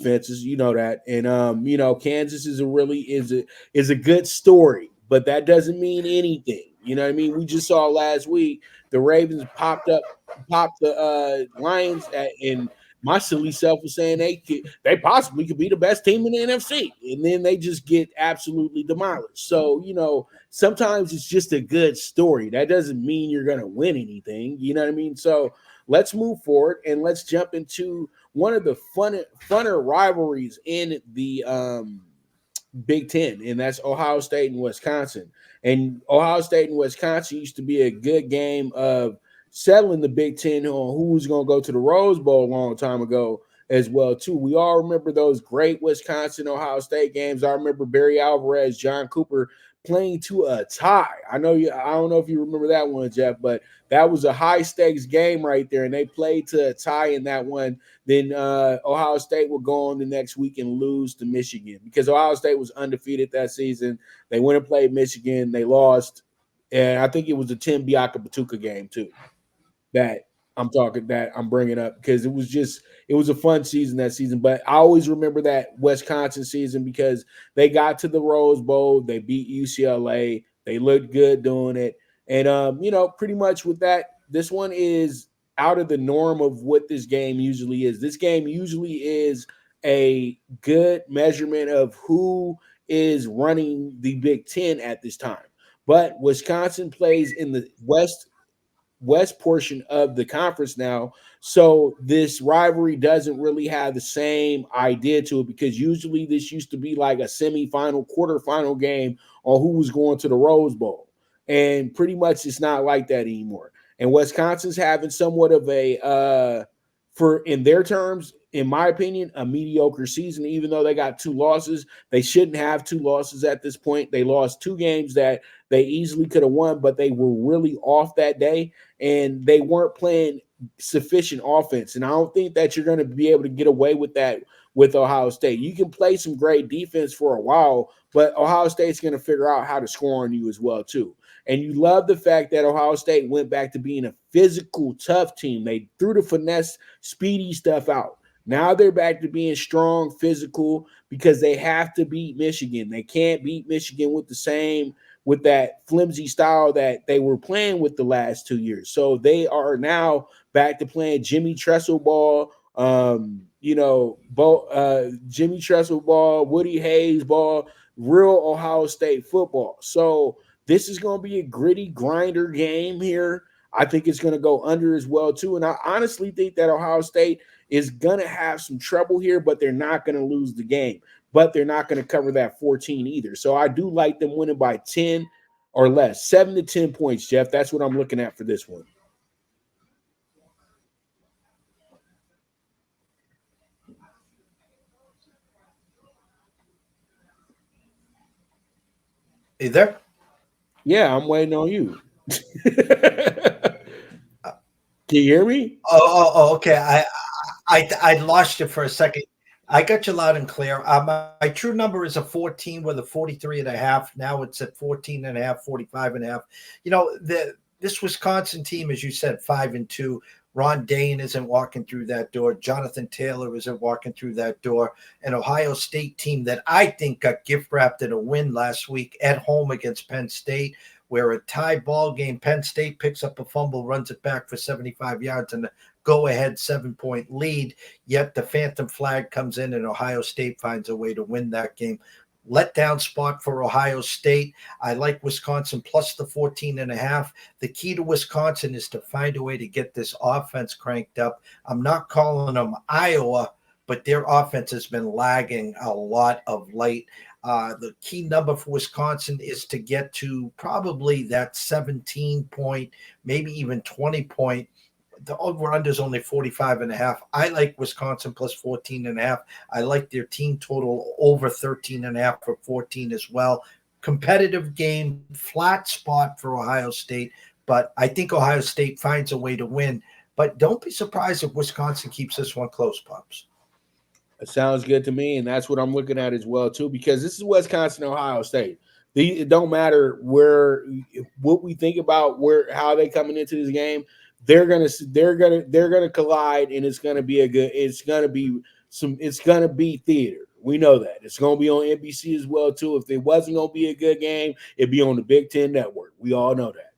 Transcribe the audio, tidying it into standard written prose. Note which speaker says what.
Speaker 1: defenses, you know that, and Kansas is a good story, but that doesn't mean anything. You know what I mean? We just saw last week the Ravens popped the Lions, and my silly self was saying they possibly could be the best team in the NFC, and then they just get absolutely demolished. So sometimes it's just a good story. That doesn't mean you're going to win anything. You know what I mean? So let's move forward and let's jump into one of the funner rivalries in the Big Ten, and that's Ohio State and Wisconsin. And Ohio State and Wisconsin used to be a good game of settling the Big Ten on who was going to go to the Rose Bowl a long time ago as well too. We all remember those great Wisconsin Ohio State games. I remember Barry Alvarez, John Cooper playing to a tie. I don't know if you remember that one, Jeff, but that was a high stakes game right there, and they played to a tie in that one. Then Ohio State will go on the next week and lose to Michigan because Ohio State was undefeated that season. They went and played Michigan. They lost, and I think it was the Tim Biaka-Batuka game too that I'm bringing up because it was a fun season that season. But I always remember that Wisconsin season because they got to the Rose Bowl, they beat UCLA, they looked good doing it, and pretty much with that, this one is out of the norm of what this game usually is. This game usually is a good measurement of who is running the Big Ten at this time. But Wisconsin plays in the West portion of the conference now. So this rivalry doesn't really have the same idea to it because usually this used to be like a semifinal, quarterfinal game on who was going to the Rose Bowl. And pretty much it's not like that anymore. And Wisconsin's having somewhat of for in their terms, in my opinion, a mediocre season. Even though they got 2 losses, they shouldn't have 2 losses at this point. They lost 2 games that they easily could have won, but they were really off that day and they weren't playing sufficient offense. And I don't think that you're going to be able to get away with that with Ohio State. You can play some great defense for a while, but Ohio State's going to figure out how to score on you as well too. And you love the fact that Ohio State went back to being a physical, tough team. They threw the finesse, speedy stuff out. Now they're back to being strong, physical, because they have to beat Michigan. They can't beat Michigan with that flimsy style that they were playing with the last 2 years. So they are now back to playing Jimmy Tressel ball, Jimmy Tressel ball, Woody Hayes ball, real Ohio State football. So this is going to be a gritty grinder game here. I think it's going to go under as well too. And I honestly think that Ohio State is going to have some trouble here, but they're not going to lose the game. But they're not going to cover that 14 either. So I do like them winning by 10 or less, 7 to 10 points, Jeff. That's what I'm looking at for this one.
Speaker 2: Are you there?
Speaker 1: Yeah, I'm waiting on you. Can you hear me?
Speaker 2: Okay. I lost you for a second. I got you loud and clear. My true number is a 14 with a 43 and a half. Now it's at 14 and a half, 45 and a half. This Wisconsin team, as you said, 5-2. Ron Dane isn't walking through that door. Jonathan Taylor isn't walking through that door. An Ohio State team that I think got gift wrapped in a win last week at home against Penn State, where a tie ball game, Penn State picks up a fumble, runs it back for 75 yards, and go-ahead 7-point lead, yet the phantom flag comes in and Ohio State finds a way to win that game. Letdown spot for Ohio State. I like Wisconsin plus the 14 and a half. The key to Wisconsin is to find a way to get this offense cranked up. I'm not calling them Iowa, but their offense has been lagging a lot of late. The key number for Wisconsin is to get to probably that 17-point, maybe even 20-point. The over-under is only 45 and a half. I like Wisconsin plus 14 and a half. I like their team total over 13 and a half for 14 as well. Competitive game, flat spot for Ohio State, but I think Ohio State finds a way to win. But don't be surprised if Wisconsin keeps this one close, Pops.
Speaker 1: It sounds good to me, and that's what I'm looking at as well too, because this is Wisconsin, Ohio State. It don't matter what we think about how they coming into this game. They're gonna collide, and it's gonna be It's gonna be theater. We know that. It's gonna be on NBC as well too. If it wasn't gonna be a good game, it'd be on the Big Ten Network. We all know that.